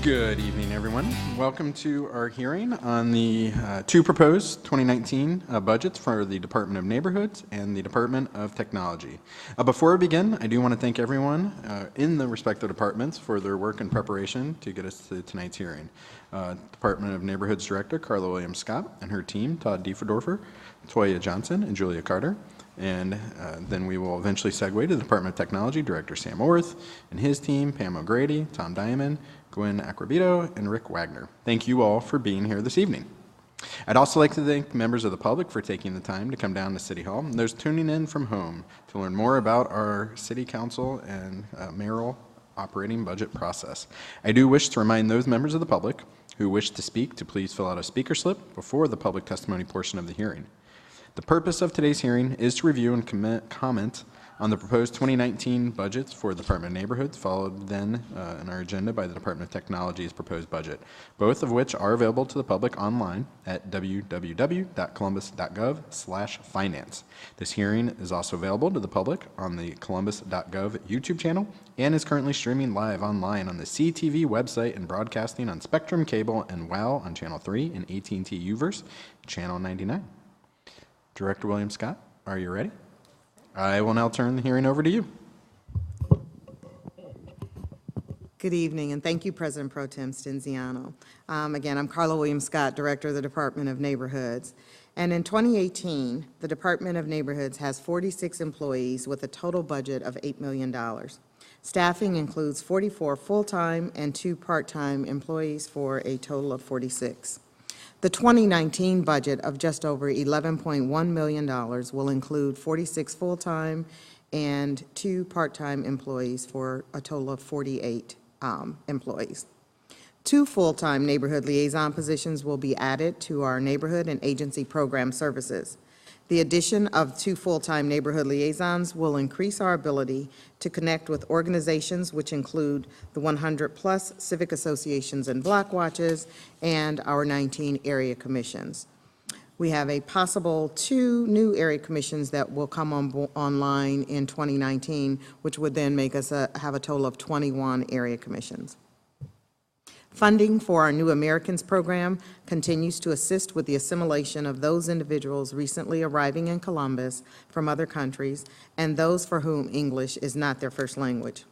Good evening, everyone. Welcome to our hearing on the two proposed 2019 budgets for the Department of Neighborhoods and the Department of Technology. Before we begin, I do want to thank everyone in the respective departments for their work and preparation to get us to tonight's hearing. Department of Neighborhoods Director Carla Williams-Scott and her team, Todd Dieferdorfer, Toya Johnson, and Julia Carter. And then we will eventually segue to the Department of Technology Director Sam Orth and his team, Pam O'Grady, Tom Diamond, Gwen Acrobito, and Rick Wagner. Thank you all for being here this evening. I'd also like to thank members of the public for taking the time to come down to City Hall and those tuning in from home to learn more about our City Council and mayoral operating budget process. I do wish to remind those members of the public who wish to speak to please fill out a speaker slip before the public testimony portion of the hearing. The purpose of today's hearing is to review and comment on the proposed 2019 budgets for the Department of Neighborhoods, followed then in our agenda by the Department of Technology's proposed budget, both of which are available to the public online at www.columbus.gov/finance. This hearing is also available to the public on the columbus.gov YouTube channel and is currently streaming live online on the CTV website and broadcasting on Spectrum Cable and WOW on Channel 3 and AT&T UVerse, Channel 99. Director Williams-Scott, are you ready? I will now turn the hearing over to you. Good evening, and thank you, President Pro Tem Stinziano. Again, I'm Carla Williams-Scott, Director of the Department of Neighborhoods. And in 2018, the Department of Neighborhoods has 46 employees with a total budget of $8 million. Staffing includes 44 full-time and 2 part-time employees for a total of 46. The 2019 budget of just over $11.1 million will include 46 full-time and 2 part-time employees for a total of 48 employees. 2 full-time neighborhood liaison positions will be added to our neighborhood and agency program services. The addition of 2 full-time neighborhood liaisons will increase our ability to connect with organizations which include the 100-plus civic associations and block watches and our 19 area commissions. We have a possible 2 new area commissions that will come online in 2019, which would then make us have a total of 21 area commissions. Funding for our New Americans program continues to assist with the assimilation of those individuals recently arriving in Columbus from other countries and those for whom English is not their first language.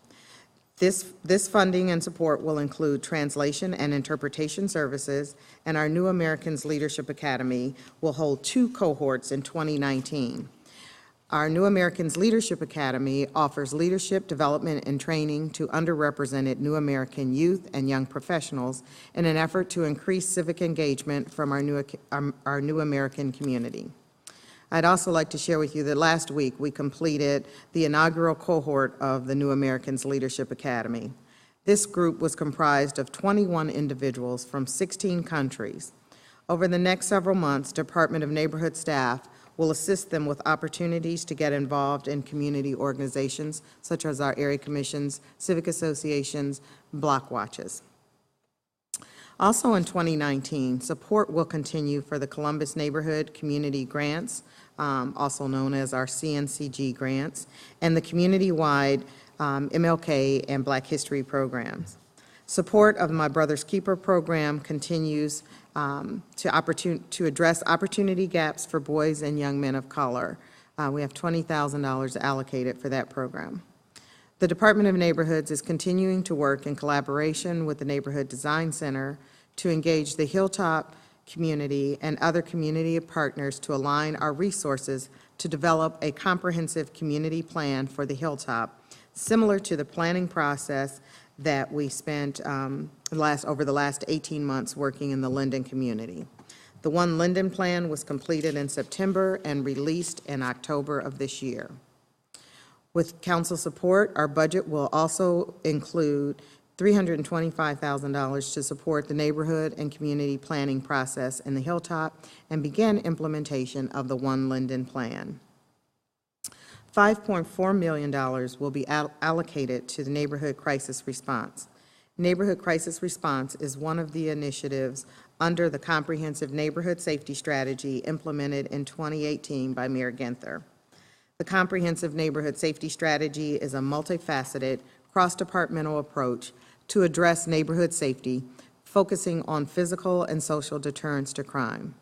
This funding and support will include translation and interpretation services, and our New Americans Leadership Academy will hold 2 cohorts in 2019. Our New Americans Leadership Academy offers leadership development and training to underrepresented New American youth and young professionals in an effort to increase civic engagement from our New American community. I'd also like to share with you that last week we completed the inaugural cohort of the New Americans Leadership Academy. This group was comprised of 21 individuals from 16 countries. Over the next several months, Department of Neighborhood staff will assist them with opportunities to get involved in community organizations such as our area commissions, civic associations, block watches. Also in 2019, support will continue for the Columbus Neighborhood Community Grants, also known as our CNCG grants, and the community-wide MLK and Black History programs. Support of My Brother's Keeper program continues to address opportunity gaps for boys and young men of color. We have $20,000 allocated for that program. The Department of Neighborhoods is continuing to work in collaboration with the Neighborhood Design Center to engage the Hilltop community and other community partners to align our resources to develop a comprehensive community plan for the Hilltop, similar to the planning process that we spent over the last 18 months working in the Linden community. The One Linden plan was completed in September and released in October of this year. With council support, our budget will also include $325,000 to support the neighborhood and community planning process in the Hilltop and begin implementation of the One Linden plan. $5.4 million will be allocated to the Neighborhood Crisis Response. Neighborhood Crisis Response is one of the initiatives under the Comprehensive Neighborhood Safety Strategy implemented in 2018 by Mayor Ginther. The Comprehensive Neighborhood Safety Strategy is a multifaceted, cross-departmental approach to address neighborhood safety, focusing on physical and social deterrence to crime.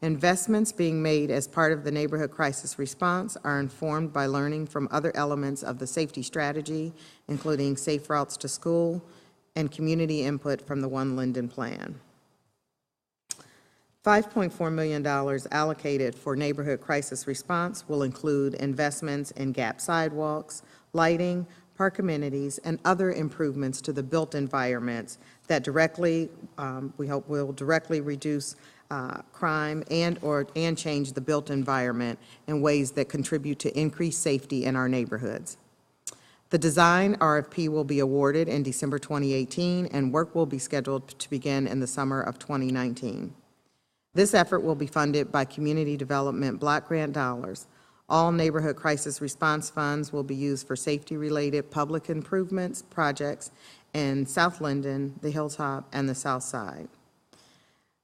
Investments being made as part of the neighborhood crisis response are informed by learning from other elements of the safety strategy, including safe routes to school and community input from the One Linden Plan. $5.4 million allocated for neighborhood crisis response will include investments in gap sidewalks, lighting, park amenities, and other improvements to the built environments that directly, we hope, will directly reduce crime and change the built environment in ways that contribute to increased safety in our neighborhoods. The design RFP will be awarded in December 2018, and work will be scheduled to begin in the summer of 2019. This effort will be funded by Community Development Block Grant dollars. All neighborhood crisis response funds will be used for safety-related public improvements projects in South Linden, the Hilltop, and the South Side.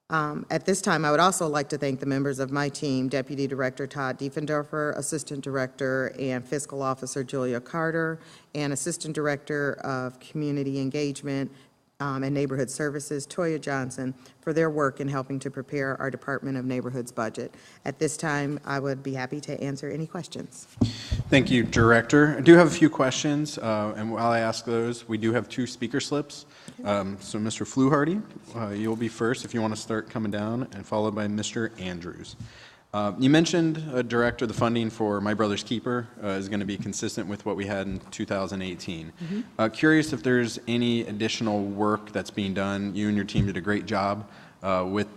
At this time, I would also like to thank the members of my team, Deputy Director Todd Diefendorfer, Assistant Director and Fiscal Officer Julia Carter, and Assistant Director of Community Engagement and Neighborhood Services, Toya Johnson, for their work in helping to prepare our Department of Neighborhoods budget. At this time, I would be happy to answer any questions. Thank you, Director. I do have a few questions, and while I ask those, we do have 2 speaker slips. So Mr. Fluharty, you'll be first if you want to start coming down, and followed by Mr. Andrews. You mentioned, Director, the funding for My Brother's Keeper is going to be consistent with what we had in 2018. Curious if there's any additional work that's being done. You and your team did a great job with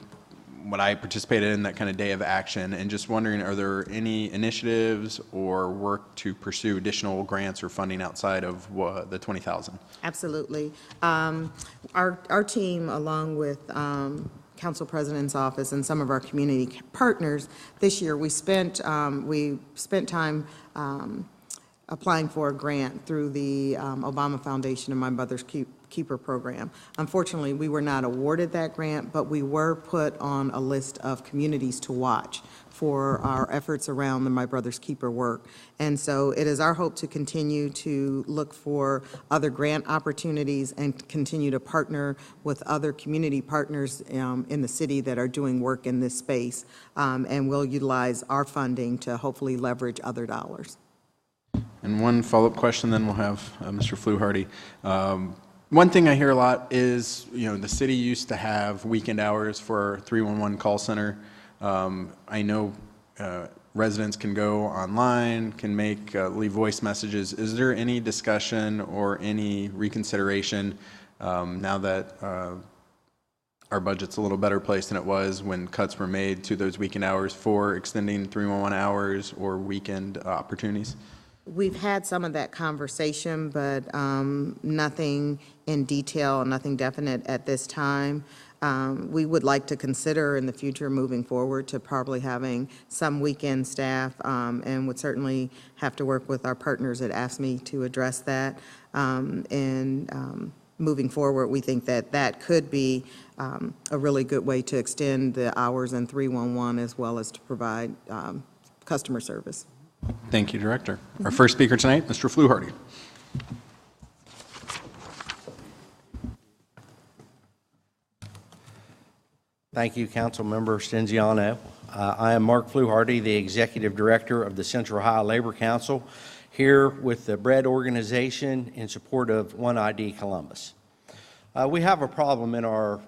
what I participated in, that kind of day of action, and just wondering, are there any initiatives or work to pursue additional grants or funding outside of the 20,000? Absolutely. Our team, along with Council President's Office and some of our community partners, this year we spent time applying for a grant through the Obama Foundation and My Brother's Keeper program. Unfortunately, we were not awarded that grant, but we were put on a list of communities to watch for our efforts around the My Brother's Keeper work. And so it is our hope to continue to look for other grant opportunities and continue to partner with other community partners in the city that are doing work in this space, and we'll utilize our funding to hopefully leverage other dollars. And one follow-up question, then we'll have Mr. Fluharty. One thing I hear a lot is, the city used to have weekend hours for our 311 call center. I know residents can go online, can leave voice messages. Is there any discussion or any reconsideration now that our budget's a little better placed than it was when cuts were made to those weekend hours for extending 311 hours or weekend opportunities? We've had some of that conversation, but nothing in detail, nothing definite at this time. We would like to consider in the future moving forward to probably having some weekend staff, and would certainly have to work with our partners at AFSCME to address that. Moving forward, we think that could be a really good way to extend the hours in 311 as well as to provide customer service. Thank you, Director. Our first speaker tonight, Mr. Fluharty. Thank you, Councilmember Stinziano. I am Mark Fluharty, the Executive Director of the Central Ohio Labor Council, here with the BREAD organization in support of One ID Columbus. We have a problem in our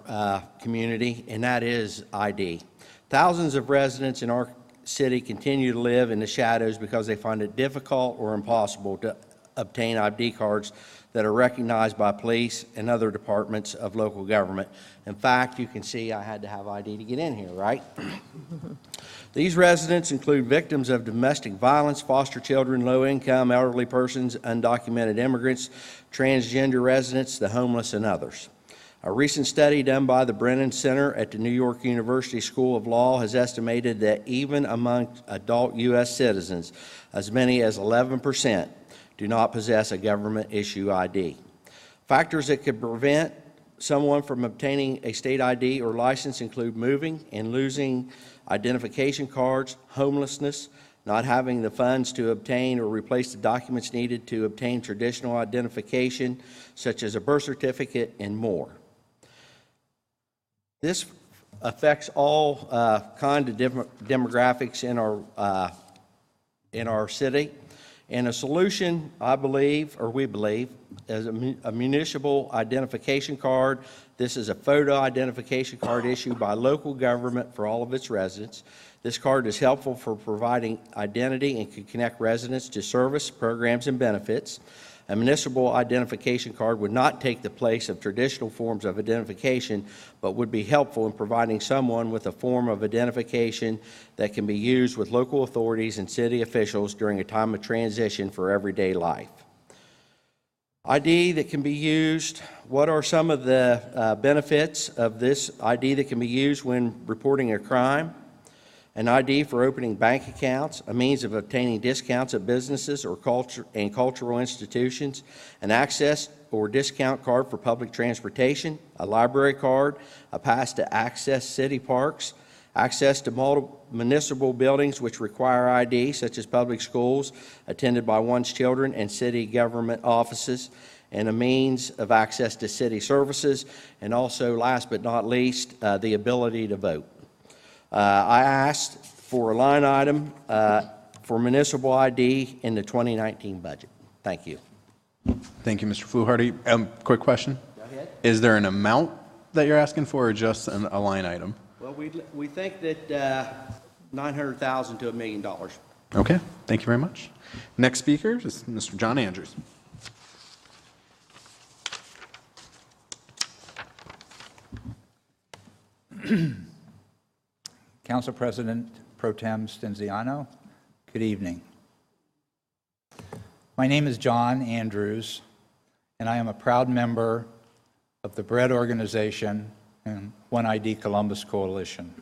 community, and that is ID. Thousands of residents in our city continue to live in the shadows because they find it difficult or impossible to obtain ID cards that are recognized by police and other departments of local government. In fact, you can see I had to have ID to get in here, right? These residents include victims of domestic violence, foster children, low-income, elderly persons, undocumented immigrants, transgender residents, the homeless, and others. A recent study done by the Brennan Center at the New York University School of Law has estimated that even among adult U.S. citizens, as many as 11% do not possess a government issue ID. Factors that could prevent someone from obtaining a state ID or license include moving and losing identification cards, homelessness, not having the funds to obtain or replace the documents needed to obtain traditional identification, such as a birth certificate and more. This affects all kind of demographics in our city. And a solution, I believe, or we believe, is a municipal identification card. This is a photo identification card issued by local government for all of its residents. This card is helpful for providing identity and can connect residents to service, programs, and benefits. A municipal identification card would not take the place of traditional forms of identification, but would be helpful in providing someone with a form of identification that can be used with local authorities and city officials during a time of transition for everyday life. ID that can be used. What are some of the benefits of this ID that can be used when reporting a crime? An ID for opening bank accounts, a means of obtaining discounts at businesses or cultural institutions, an access or discount card for public transportation, a library card, a pass to access city parks, access to multiple municipal buildings which require ID, such as public schools attended by one's children and city government offices, and a means of access to city services, and also, last but not least, the ability to vote. I asked for a line item for municipal ID in the 2019 budget. Thank you. Thank you, Mr. Fluharty. Quick question. Go ahead. Is there an amount that you're asking for or just a line item? Well, we think that $900,000 to $1 million. Okay, thank you very much. Next speaker is Mr. John Andrews. Council President Pro Tem Stinziano, good evening. My name is John Andrews, and I am a proud member of the BREAD organization and One ID Columbus Coalition.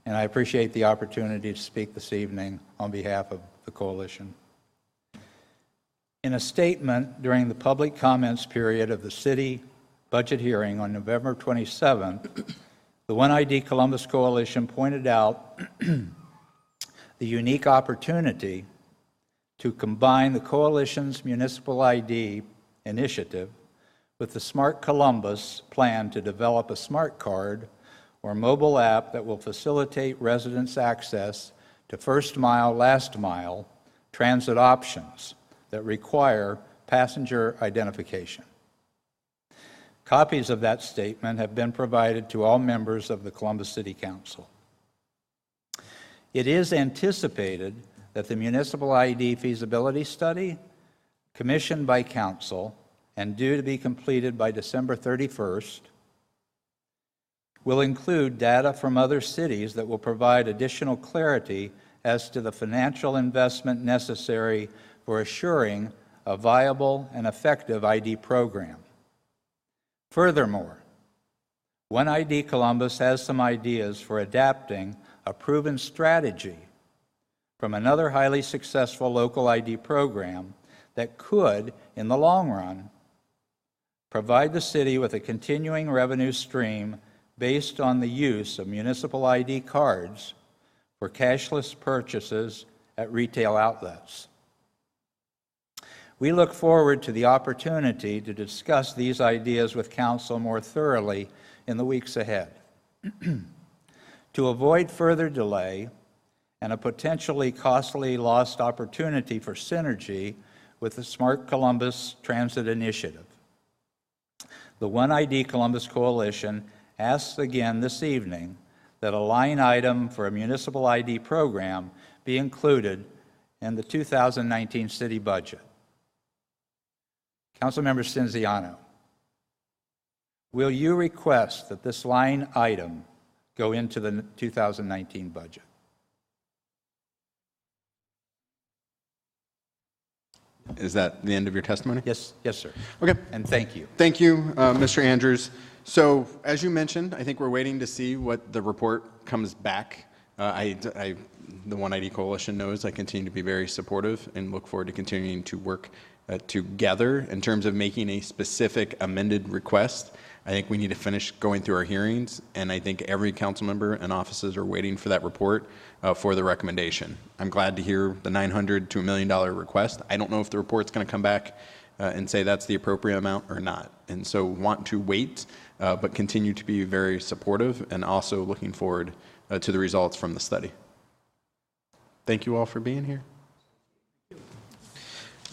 And I appreciate the opportunity to speak this evening on behalf of the coalition. In a statement during the public comments period of the city budget hearing on November 27th, the One ID Columbus Coalition pointed out the unique opportunity to combine the coalition's municipal ID initiative with the Smart Columbus plan to develop a smart card or mobile app that will facilitate residents' access to first mile, last mile transit options that require passenger identification. Copies of that statement have been provided to all members of the Columbus City Council. It is anticipated that the municipal ID feasibility study, commissioned by Council and due to be completed by December 31st, will include data from other cities that will provide additional clarity as to the financial investment necessary for assuring a viable and effective ID program. Furthermore, One ID Columbus has some ideas for adapting a proven strategy from another highly successful local ID program that could, in the long run, provide the city with a continuing revenue stream based on the use of municipal ID cards for cashless purchases at retail outlets. We look forward to the opportunity to discuss these ideas with Council more thoroughly in the weeks ahead. To avoid further delay and a potentially costly lost opportunity for synergy with the Smart Columbus Transit Initiative, the One ID Columbus Coalition asks again this evening that a line item for a municipal ID program be included in the 2019 city budget. Councilmember Stinziano, will you request that this line item go into the 2019 budget? Is that the end of your testimony? Yes, sir. Okay. And thank you. Thank you, Mr. Andrews. So, as you mentioned, I think we're waiting to see what the report comes back. The One ID Coalition knows I continue to be very supportive and look forward to continuing to work together in terms of making a specific amended request. I think we need to finish going through our hearings, and I think every council member and offices are waiting for that report for the recommendation. I'm glad to hear the $900 to $1 million request. I don't know if the report's going to come back and say that's the appropriate amount or not, and so want to wait, but continue to be very supportive and also looking forward to the results from the study. Thank you all for being here.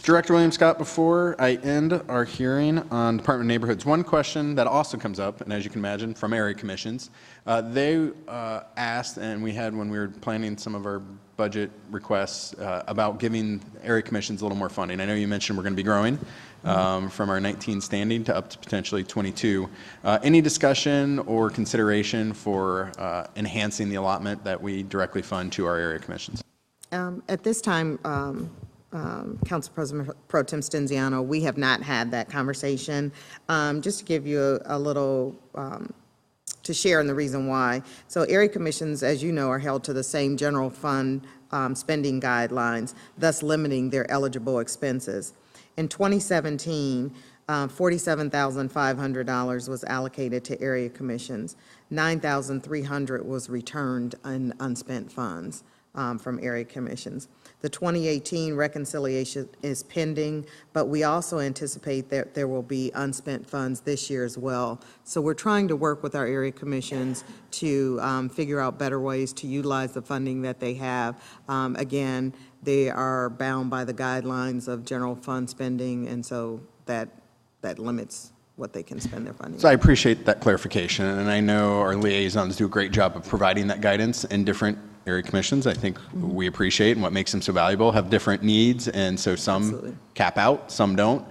Director William Scott, before I end our hearing on Department of Neighborhoods, one question that also comes up, and as you can imagine, from area commissions, they asked, and we had when we were planning some of our budget requests, about giving area commissions a little more funding. I know you mentioned we're going to be growing from our 19 standing to up to potentially 22. Any discussion or consideration for enhancing the allotment that we directly fund to our area commissions? At this time, Council President Pro Tem Stinziano, we have not had that conversation. Just to give you a little, to share and the reason why. So area commissions, as you know, are held to the same general fund spending guidelines, thus limiting their eligible expenses. In 2017, $47,500 was allocated to area commissions. $9,300 was returned in unspent funds from area commissions. The 2018 reconciliation is pending, but we also anticipate that there will be unspent funds this year as well. So we're trying to work with our area commissions to figure out better ways to utilize the funding that they have. Again, they are bound by the guidelines of general fund spending, and so that limits what they can spend their funding. So I appreciate that clarification, and I know our liaisons do a great job of providing that guidance in different area commissions. I think we appreciate, and what makes them so valuable, have different needs, and so some Absolutely. cap out, some don't.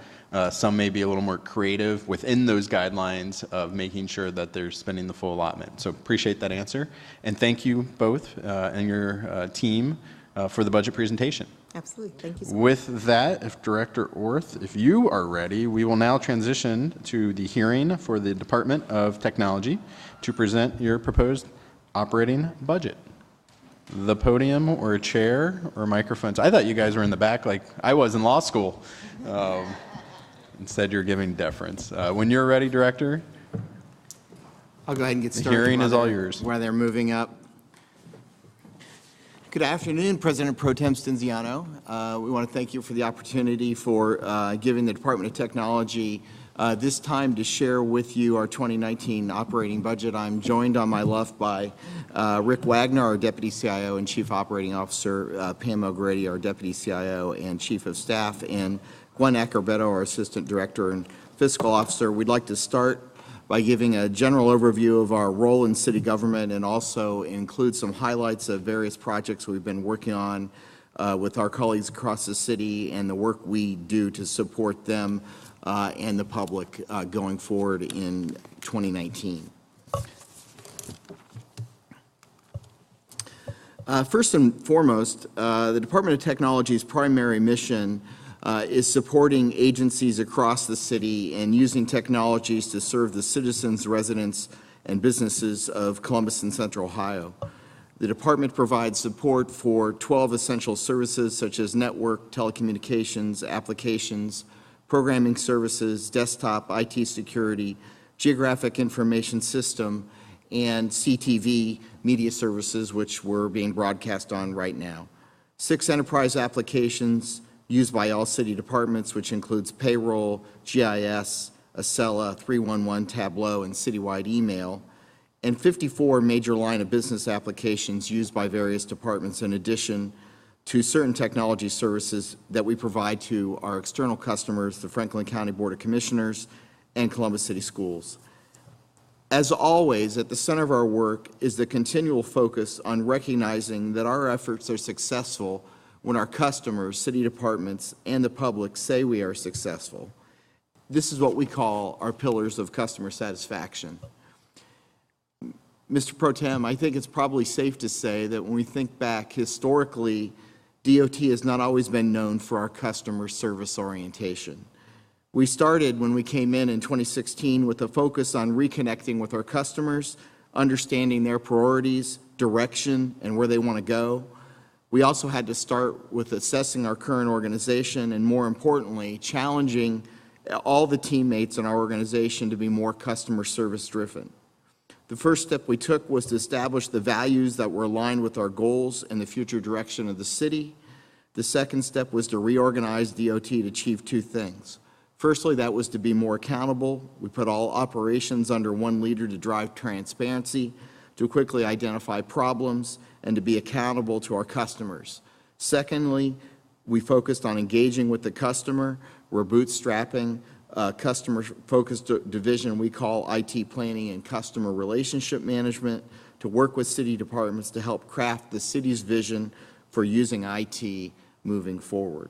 Some may be a little more creative within those guidelines of making sure that they're spending the full allotment. So appreciate that answer, and thank you both and your team for the budget presentation. Absolutely. Thank you so much. With that, if Director Orth, if you are ready, we will now transition to the hearing for the Department of Technology to present your proposed operating budget. The podium or chair or microphones. I thought you guys were in the back like I was in law school. Instead, you're giving deference. When you're ready, Director, I'll go ahead and get the started. hearing is all yours. While they're moving up. Good afternoon, President Pro Tem Stinziano. We want to thank you for the opportunity for giving the Department of Technology this time to share with you our 2019 operating budget. I'm joined on my left by Rick Wagner, our Deputy CIO and Chief Operating Officer, Pam O'Grady, our Deputy CIO and Chief of Staff, and Gwen Accarbeto, our Assistant Director and Fiscal Officer. We'd like to start by giving a general overview of our role in city government and also include some highlights of various projects we've been working on with our colleagues across the city and the work we do to support them and the public going forward in 2019. First and foremost, the Department of Technology's primary mission is supporting agencies across the city and using technologies to serve the citizens, residents, and businesses of Columbus and Central Ohio. The department provides support for 12 essential services such as network, telecommunications, applications, programming services, desktop, IT security, geographic information system, and CTV media services, which we're being broadcast on right now. 6 enterprise applications used by all city departments, which includes payroll, GIS, Acela, 311, Tableau, and citywide email, and 54 major line of business applications used by various departments in addition to certain technology services that we provide to our external customers, the Franklin County Board of Commissioners and Columbus City Schools. As always, at the center of our work is the continual focus on recognizing that our efforts are successful when our customers, city departments, and the public say we are successful. This is what we call our pillars of customer satisfaction. Mr. Pro Tem, I think it's probably safe to say that when we think back historically, DOT has not always been known for our customer service orientation. We started when we came in 2016 with a focus on reconnecting with our customers, understanding their priorities, direction, and where they want to go. We also had to start with assessing our current organization and, more importantly, challenging all the teammates in our organization to be more customer service driven. The first step we took was to establish the values that were aligned with our goals and the future direction of the city. The second step was to reorganize DOT to achieve two things. Firstly, that was to be more accountable. We put all operations under one leader to drive transparency, to quickly identify problems, and to be accountable to our customers. Secondly, we focused on engaging with the customer. We're bootstrapping a customer-focused division we call IT Planning and Customer Relationship Management to work with city departments to help craft the city's vision for using IT moving forward.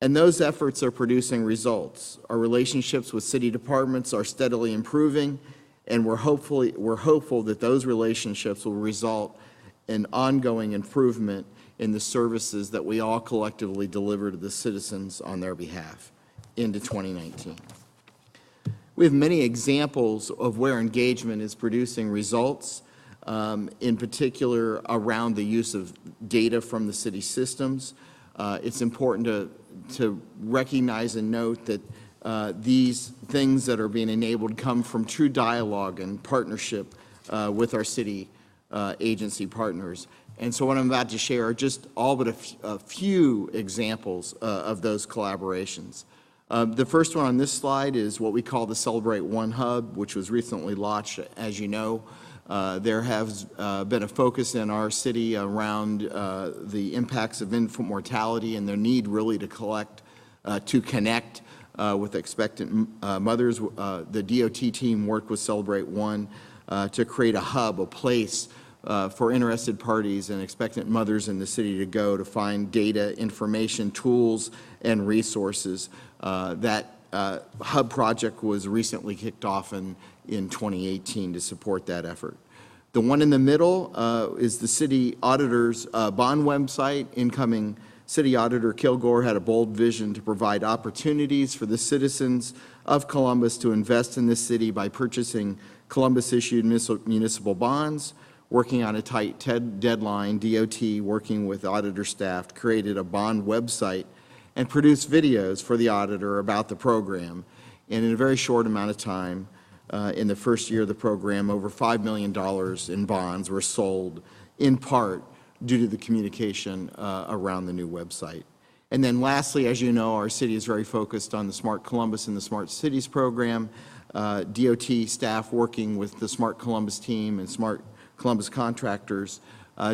And those efforts are producing results. Our relationships with city departments are steadily improving, and we're hopeful that those relationships will result in ongoing improvement in the services that we all collectively deliver to the citizens on their behalf into 2019. We have many examples of where engagement is producing results, in particular around the use of data from the city systems. It's important to recognize and note that these things that are being enabled come from true dialogue and partnership with our city agency partners. And so what I'm about to share are just all but a few examples of those collaborations. The first one on this slide is what we call the Celebrate One Hub, which was recently launched. As you know, there has been a focus in our city around the impacts of infant mortality and their need really to connect with expectant mothers. The DOT team worked with Celebrate One to create a hub, a place for interested parties and expectant mothers in the city to go to find data, information, tools, and resources. That hub project was recently kicked off in 2018 to support that effort. The one in the middle is the city auditor's bond website. Incoming City Auditor Kilgore had a bold vision to provide opportunities for the citizens of Columbus to invest in the city by purchasing Columbus-issued municipal bonds. Working on a tight deadline, DOT, working with auditor staff, created a bond website and produced videos for the auditor about the program. And in a very short amount of time, in the first year of the program, over $5 million in bonds were sold, in part due to the communication around the new website. And then lastly, as you know, our city is very focused on the Smart Columbus and the Smart Cities program. DOT staff working with the Smart Columbus team and Smart Columbus contractors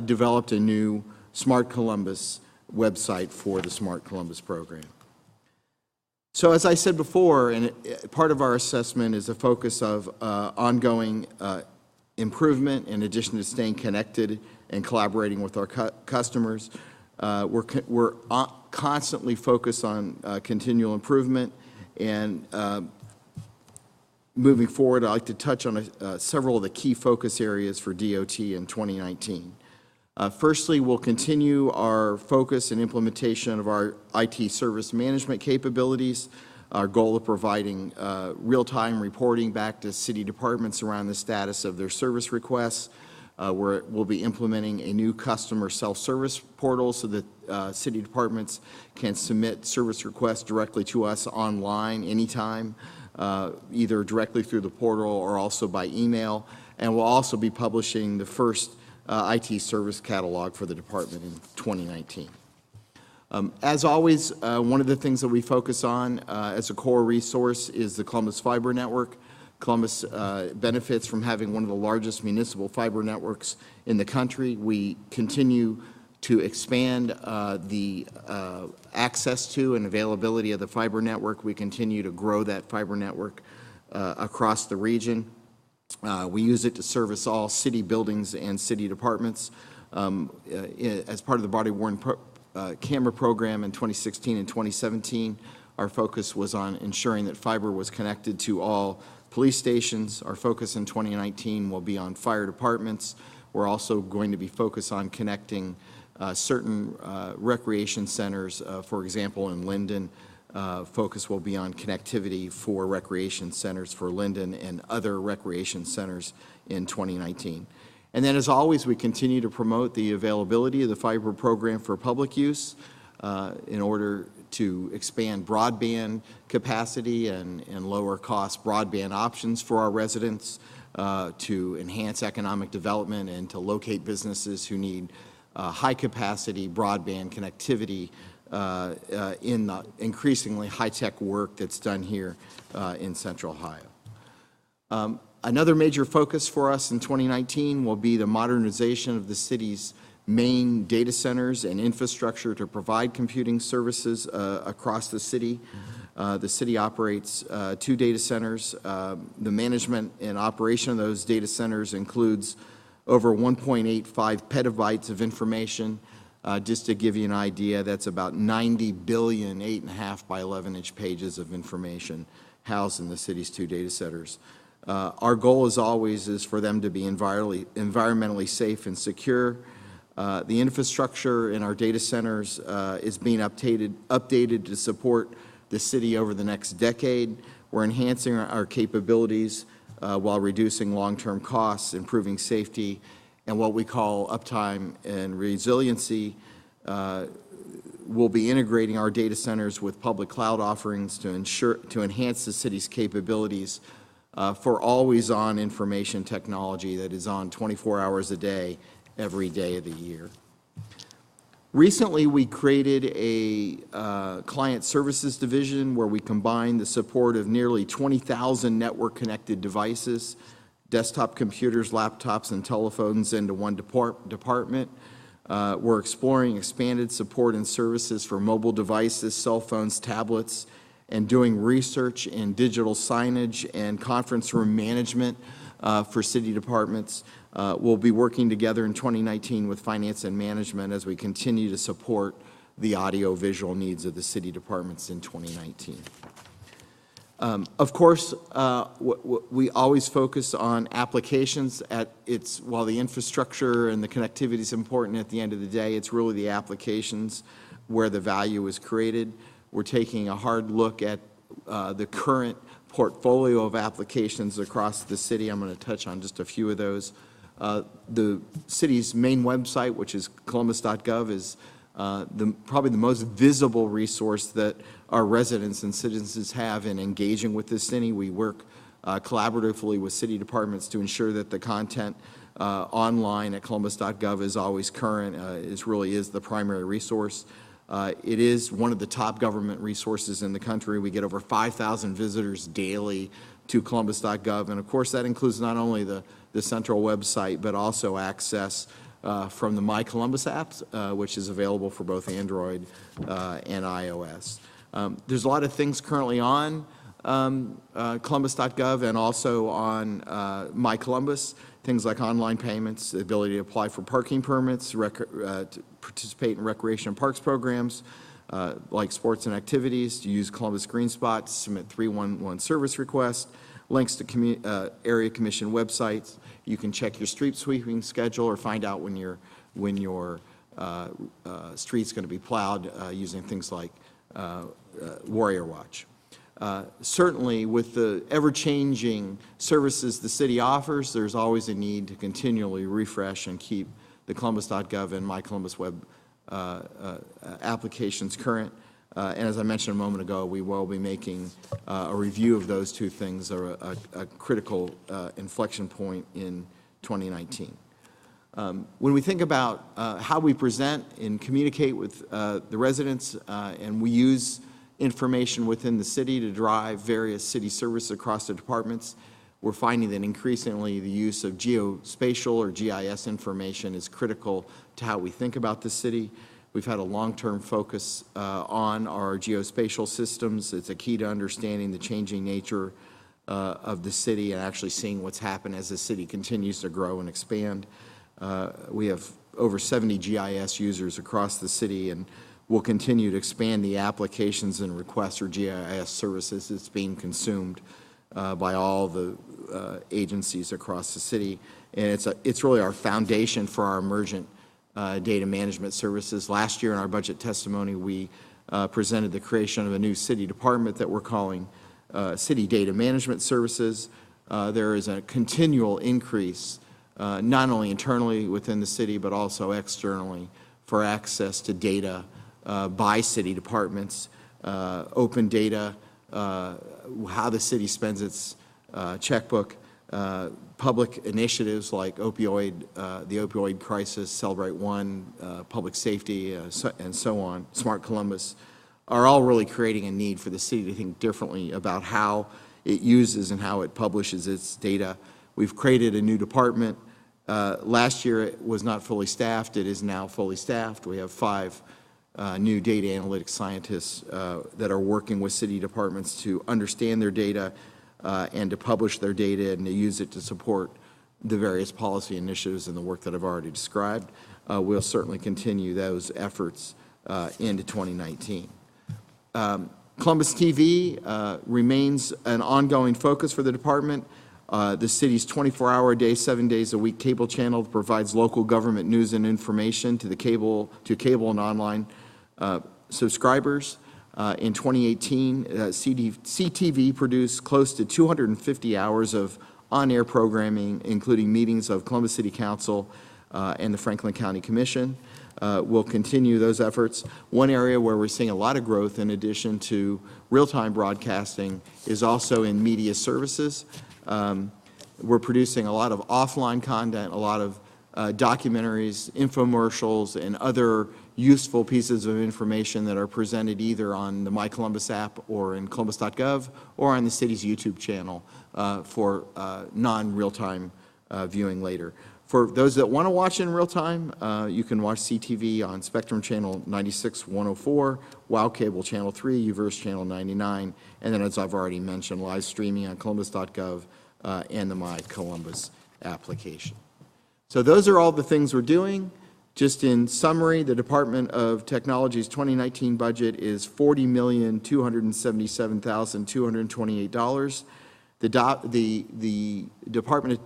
developed a new Smart Columbus website for the Smart Columbus program. So as I said before, and part of our assessment is a focus of ongoing improvement in addition to staying connected and collaborating with our customers. We're constantly focused on continual improvement, and moving forward, I'd like to touch on several of the key focus areas for DOT in 2019. Firstly, we'll continue our focus and implementation of our IT service management capabilities. Our goal of providing real-time reporting back to city departments around the status of their service requests. We'll be implementing a new customer self-service portal so that city departments can submit service requests directly to us online anytime, either directly through the portal or also by email. And we'll also be publishing the first IT service catalog for the department in 2019. As always, one of the things that we focus on as a core resource is the Columbus Fiber Network. Columbus benefits from having one of the largest municipal fiber networks in the country. We continue to expand the access to and availability of the fiber network. We continue to grow that fiber network across the region. We use it to service all city buildings and city departments. As part of the body-worn camera program in 2016 and 2017, our focus was on ensuring that fiber was connected to all police stations. Our focus in 2019 will be on fire departments. We're also going to be focused on connecting certain recreation centers. For example, in Linden, focus will be on connectivity for recreation centers for Linden and other recreation centers in 2019. And then, as always, we continue to promote the availability of the fiber program for public use in order to expand broadband capacity and lower-cost broadband options for our residents, to enhance economic development and to locate businesses who need high-capacity broadband connectivity in the increasingly high-tech work that's done here in Central Ohio. Another major focus for us in 2019 will be the modernization of the city's main data centers and infrastructure to provide computing services across the city. The city operates 2 data centers. The management and operation of those data centers includes over 1.85 petabytes of information. Just to give you an idea, that's about 90 billion 8.5 by 11-inch pages of information housed in the city's 2 data centers. Our goal, as always, is for them to be environmentally safe and secure. The infrastructure in our data centers is being updated to support the city over the next decade. We're enhancing our capabilities while reducing long-term costs, improving safety, and what we call uptime and resiliency. We'll be integrating our data centers with public cloud offerings to enhance the city's capabilities for always-on information technology that is on 24 hours a day, every day of the year. Recently, we created a client services division where we combine the support of nearly 20,000 network-connected devices, desktop computers, laptops, and telephones into one department. We're exploring expanded support and services for mobile devices, cell phones, tablets, and doing research in digital signage and conference room management for city departments. We'll be working together in 2019 with finance and management as we continue to support the audio-visual needs of the city departments in 2019. Of course, we always focus on applications. While the infrastructure and the connectivity is important, at the end of the day, it's really the applications where the value is created. We're taking a hard look at the current portfolio of applications across the city. I'm going to touch on just a few of those. The city's main website, which is columbus.gov, is probably the most visible resource that our residents and citizens have in engaging with the city. We work collaboratively with city departments to ensure that the content online at columbus.gov is always current. It really is the primary resource. It is one of the top government resources in the country. We get over 5,000 visitors daily to columbus.gov, and of course that includes not only the central website, but also access from the My Columbus app, which is available for both Android and iOS. There's a lot of things currently on columbus.gov and also on My Columbus, things like online payments, the ability to apply for parking permits, to participate in recreation and parks programs, like sports and activities, to use Columbus Green Spot, to submit 311 service requests, links to area commission websites. You can check your street sweeping schedule or find out when your street's going to be plowed using things like Warrior Watch. Certainly, with the ever-changing services the city offers, there's always a need to continually refresh and keep the columbus.gov and My Columbus web applications current. And as I mentioned a moment ago, we will be making a review of those two things, a critical inflection point in 2019. When we think about how we present and communicate with the residents, and we use information within the city to drive various city services across the departments, we're finding that increasingly the use of geospatial or GIS information is critical to how we think about the city. We've had a long-term focus on our geospatial systems. It's a key to understanding the changing nature of the city and actually seeing what's happened as the city continues to grow and expand. We have over 70 GIS users across the city, and we'll continue to expand the applications and requests for GIS services that's being consumed by all the agencies across the city. And it's really our foundation for our emergent data management services. Last year in our budget testimony, we presented the creation of a new city department that we're calling City Data Management Services. There is a continual increase not only internally within the city, but also externally for access to data by city departments, open data, how the city spends its checkbook, public initiatives like the opioid crisis, Celebrate One, public safety, and so on, Smart Columbus, are all really creating a need for the city to think differently about how it uses and how it publishes its data. We've created a new department. Last year it was not fully staffed. It is now fully staffed. We have 5 new data analytics scientists that are working with city departments to understand their data and to publish their data and to use it to support the various policy initiatives and the work that I've already described. We'll certainly continue those efforts into 2019. Columbus TV remains an ongoing focus for the department. The city's 24-hour-a-day, 7 days a week cable channel provides local government news and information to cable and online subscribers. In 2018, CTV produced close to 250 hours of on-air programming, including meetings of Columbus City Council and the Franklin County Commission. We'll continue those efforts. One area where we're seeing a lot of growth in addition to real-time broadcasting is also in media services. We're producing a lot of offline content, a lot of documentaries, infomercials, and other useful pieces of information that are presented either on the My Columbus app or in columbus.gov or on the city's YouTube channel for non-real-time viewing later. For those that want to watch in real time, you can watch CTV on Spectrum Channel 96-104, WOW Cable Channel 3, UVerse Channel 99, and then as I've already mentioned, live streaming on columbus.gov and the My Columbus application. So those are all the things we're doing. Just in summary, the Department of Technology's 2019 budget is $40,277,228. The Department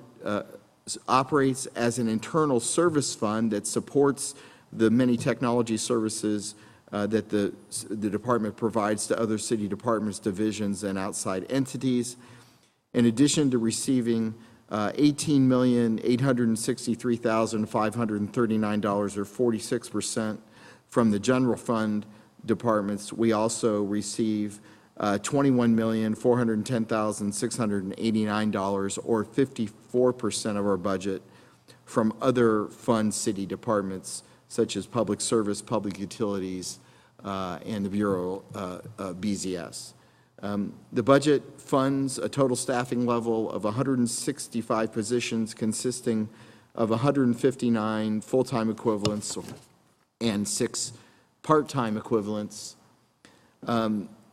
operates as an internal service fund that supports the many technology services that the department provides to other city departments, divisions, and outside entities. In addition to receiving $18,863,539, or 46% from the general fund departments, we also receive $21,410,689, or 54% of our budget, from other fund city departments, such as Public Service, Public Utilities, and the Bureau BZS. The budget funds a total staffing level of 165 positions consisting of 159 full-time equivalents and 6 part-time equivalents.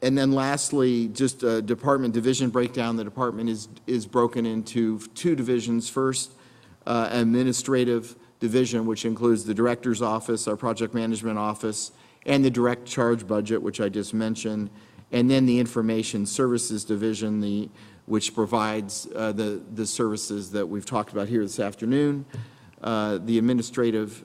And then lastly, just a department division breakdown. The department is broken into 2 divisions. First, administrative division, which includes the director's office, our project management office, and the direct charge budget, which I just mentioned. And then the information services division, which provides the services that we've talked about here this afternoon. The administrative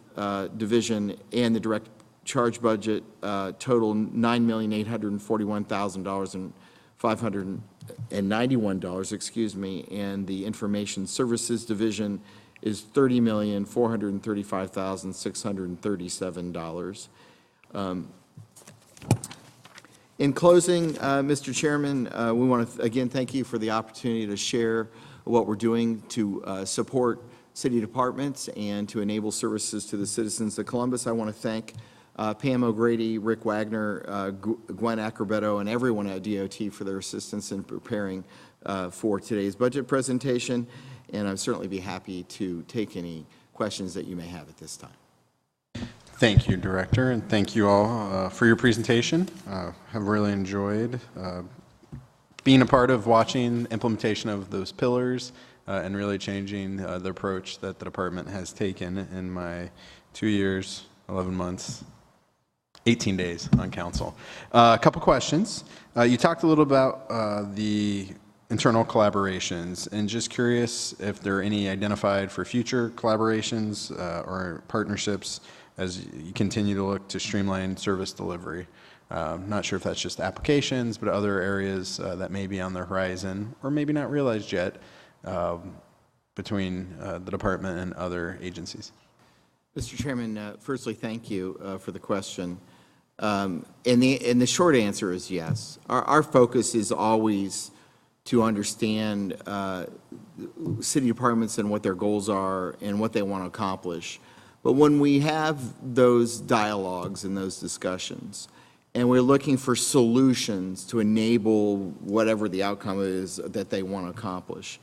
division and the direct charge budget total $9,841,591, excuse me, and the information services division is $30,435,637. In closing, Mr. Chairman, we want to again thank you for the opportunity to share what we're doing to support city departments and to enable services to the citizens of Columbus. I want to thank Pam O'Grady, Rick Wagner, Gwen Acrobeto, and everyone at DOT for their assistance in preparing for today's budget presentation, and I'd certainly be happy to take any questions that you may have at this time. Thank you, Director, and thank you all for your presentation. I've really enjoyed being a part of watching implementation of those pillars and really changing the approach that the department has taken in my 2 years, 11 months, 18 days on council. A couple questions. You talked a little about the internal collaborations, and just curious if there are any identified for future collaborations or partnerships as you continue to look to streamline service delivery. Not sure if that's just applications, but other areas that may be on the horizon or maybe not realized yet between the department and other agencies? Mr. Chairman, firstly, thank you for the question. And the short answer is yes. Our focus is always to understand city departments and what their goals are and what they want to accomplish. But when we have those dialogues and those discussions, and we're looking for solutions to enable whatever the outcome is that they want to accomplish,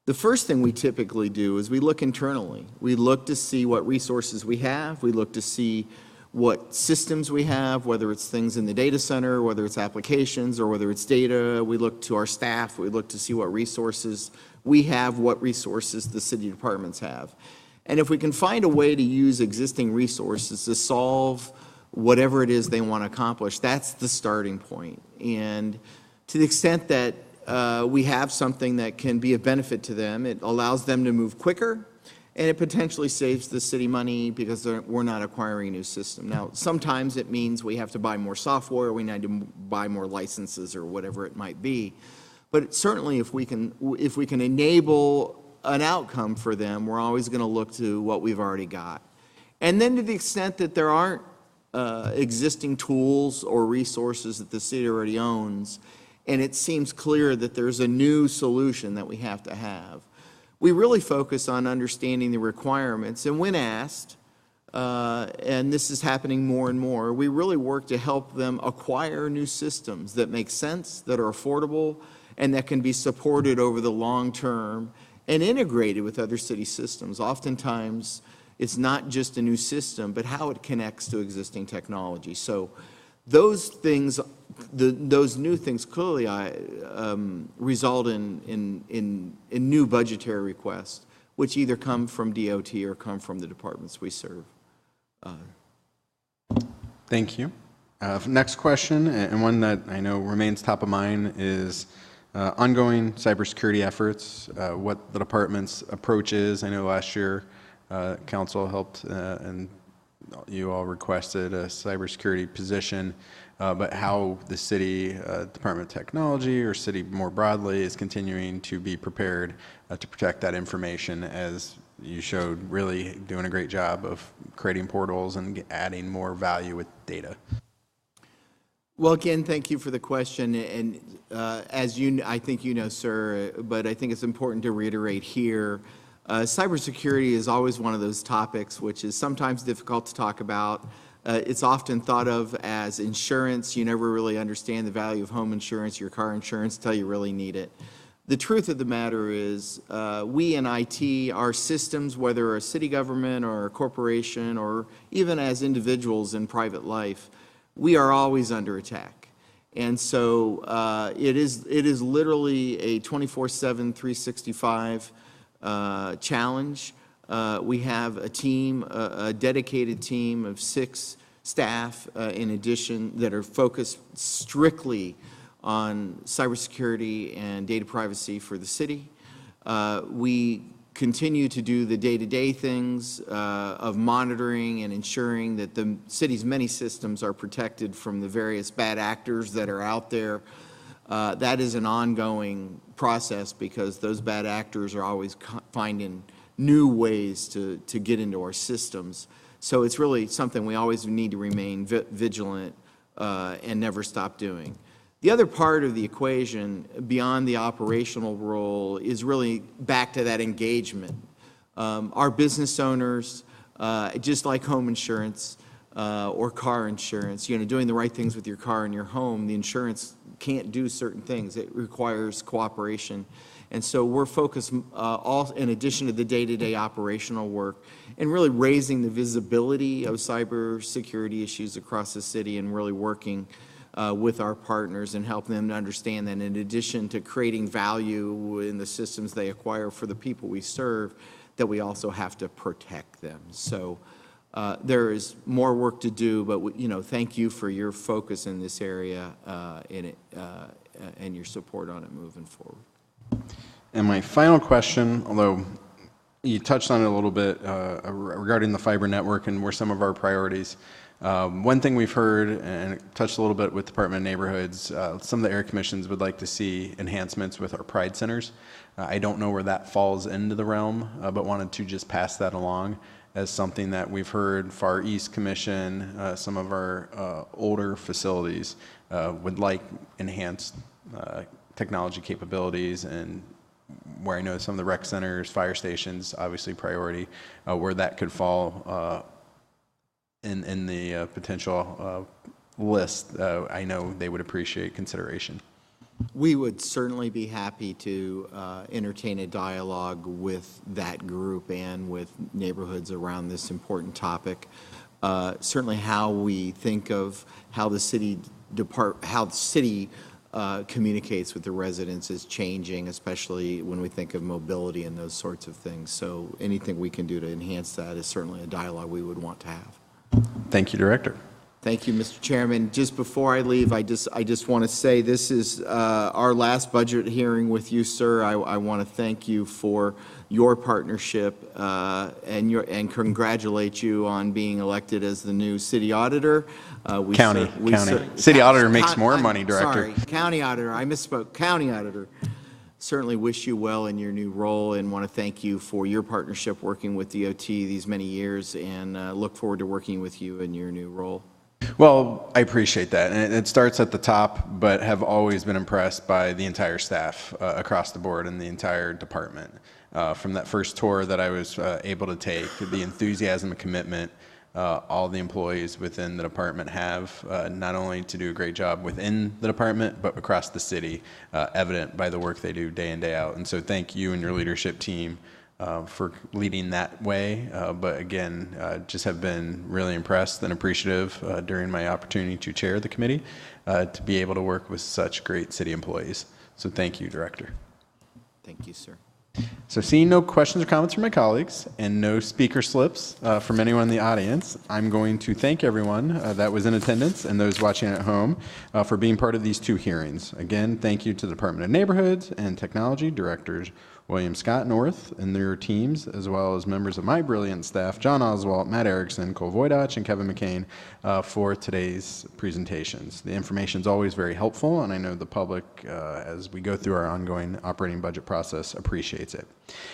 the first thing we typically do is we look internally. We look to see what resources we have. We look to see what systems we have, whether it's things in the data center, whether it's applications, or whether it's data. We look to our staff. We look to see what resources we have, what resources the city departments have. And if we can find a way to use existing resources to solve whatever it is they want to accomplish, that's the starting point. And to the extent that we have something that can be of benefit to them, it allows them to move quicker, and it potentially saves the city money because we're not acquiring a new system. Now, sometimes it means we have to buy more software, we need to buy more licenses or whatever it might be. But certainly if we can enable an outcome for them, we're always going to look to what we've already got. And then to the extent that there aren't existing tools or resources that the city already owns, and it seems clear that there's a new solution that we have to have, we really focus on understanding the requirements, and when asked, and this is happening more and more, we really work to help them acquire new systems that make sense, that are affordable, and that can be supported over the long term and integrated with other city systems. Oftentimes, it's not just a new system, but how it connects to existing technology. So those things, those new things clearly result in new budgetary requests, which either come from DOT or come from the departments we serve. Thank you. Next question, and one that I know remains top of mind, is ongoing cybersecurity efforts, what the department's approach is. I know last year council helped and you all requested a cybersecurity position, but how the city Department of Technology or city more broadly is continuing to be prepared to protect that information, as you showed really doing a great job of creating portals and adding more value with data. Well, again, thank you for the question. And as I think you know, sir, but I think it's important to reiterate here, cybersecurity is always one of those topics which is sometimes difficult to talk about. It's often thought of as insurance. You never really understand the value of home insurance, your car insurance, until you really need it. The truth of the matter is we in IT, our systems, whether a city government or a corporation or even as individuals in private life, we are always under attack. And so it is literally a 24/7, 365 challenge. We have a team, a dedicated team of 6 staff in addition that are focused strictly on cybersecurity and data privacy for the city. We continue to do the day-to-day things of monitoring and ensuring that the city's many systems are protected from the various bad actors that are out there. That is an ongoing process because those bad actors are always finding new ways to get into our systems. So it's really something we always need to remain vigilant and never stop doing. The other part of the equation beyond the operational role is really back to that engagement. Our business owners, just like home insurance or car insurance, doing the right things with your car and your home, the insurance can't do certain things. It requires cooperation. And so we're focused, in addition to the day-to-day operational work, and really raising the visibility of cybersecurity issues across the city and really working with our partners and helping them to understand that in addition to creating value in the systems they acquire for the people we serve, that we also have to protect them. So there is more work to do, but thank you for your focus in this area and your support on it moving forward. And my final question, although you touched on it a little bit regarding the fiber network and where some of our priorities, One thing we've heard, and it touched a little bit with Department of Neighborhoods, some of the area commissions would like to see enhancements with our Pride Centers. I don't know where that falls into the realm, but wanted to just pass that along as something that we've heard Far East Commission, some of our older facilities would like enhanced technology capabilities, and where I know some of the rec centers, fire stations, obviously priority, where that could fall in the potential list, I know they would appreciate consideration. We would certainly be happy to entertain a dialogue with that group and with neighborhoods around this important topic. Certainly how we think of how the city communicates with the residents is changing, especially when we think of mobility and those sorts of things. So anything we can do to enhance that is certainly a dialogue we would want to have. Thank you, Director. Thank you, Mr. Chairman. Just before I leave, I just want to say this is our last budget hearing with you, sir. I want to thank you for your partnership and congratulate you on being elected as the new city auditor. City auditor makes more money, Director. Sorry, county auditor. I misspoke. County auditor. Certainly wish you well in your new role and want to thank you for your partnership working with DOT these many years, and look forward to working with you in your new role. Well, I appreciate that. And it starts at the top, but have always been impressed by the entire staff across the board and the entire department. From that first tour that I was able to take, the enthusiasm and commitment all the employees within the department have, not only to do a great job within the department, but across the city, evident by the work they do day in, day out. And so thank you and your leadership team for leading that way. But again, just have been really impressed and appreciative during my opportunity to chair the committee to be able to work with such great city employees. So thank you, Director. Thank you, sir. So seeing no questions or comments from my colleagues and no speaker slips from anyone in the audience, I'm going to thank everyone that was in attendance and those watching at home for being part of these two hearings. Again, thank you to the Department of Neighborhoods and Technology Directors William Scott North and their teams, as well as members of my brilliant staff, John Oswalt, Matt Erickson, Cole Voidach, and Kevin McCain, for today's presentations. The information is always very helpful, and I know the public, as we go through our ongoing operating budget process, appreciates it.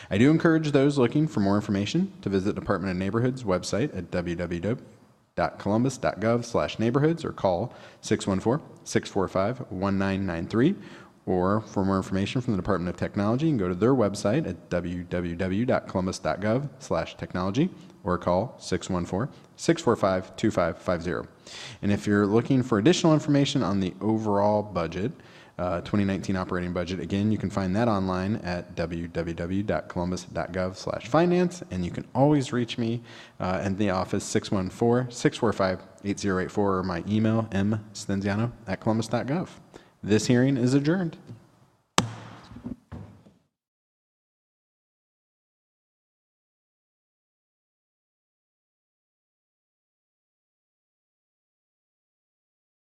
I do encourage those looking for more information to visit Department of Neighborhoods website at www.columbus.gov/neighborhoods or call 614-645-1993. Or for more information from the Department of Technology, you can go to their website at www.columbus.gov/technology or call 614-645-2550. And if you're looking for additional information on the overall budget, 2019 operating budget, again, you can find that online at www.columbus.gov/finance, and you can always reach me in the office 614-645-8084 or my email mstinziano@columbus.gov. This hearing is adjourned.